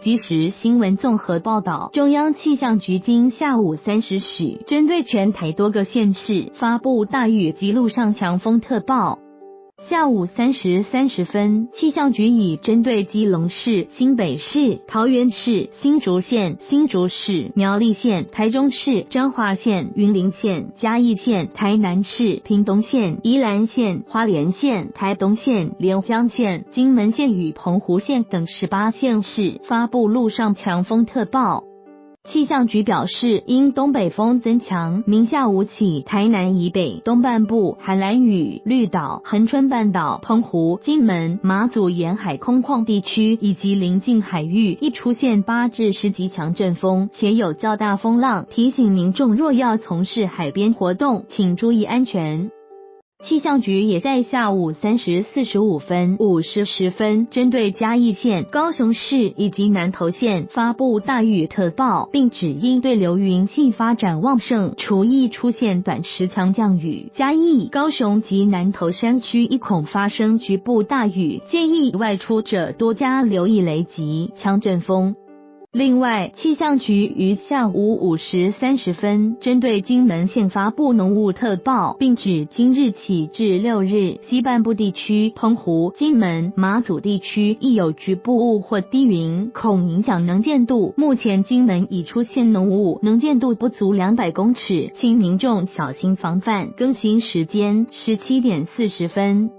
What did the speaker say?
即时新闻综合报道，中央气象局今下午3时许，针对全台多个县市发布大雨及陆上强风特报。下午3时30分，气象局已针对基隆市、新北市、桃园市、新竹县、新竹市、苗栗县、台中市、彰化县、云林县、嘉义县、台南市、屏东县、宜兰县、花莲县、台东县、连江县、金门县与澎湖县等18县市发布陆上强风特报。气象局表示，因东北风增强，明下午起，台南以北东半部、海兰屿、绿岛、恒春半岛、澎湖、金门、马祖沿海空旷地区以及邻近海域易出现8至10级强阵风，且有较大风浪，提醒民众若要从事海边活动，请注意安全。气象局也在下午3时45分、5时10分针对嘉义县、高雄市以及南投县发布大雨特报，并指应对流云系发展旺盛，除易出现短时强降雨，嘉义、高雄及南投山区亦恐发生局部大雨，建议外出者多加留意雷击、强阵风。另外，气象局于下午5时30分针对金门县发布浓雾特报，并指今日起至6日，西半部地区、澎湖、金门、马祖地区亦有局部雾或低云，恐影响能见度。目前金门已出现浓雾，能见度不足200公尺，请民众小心防范。更新时间17点40分。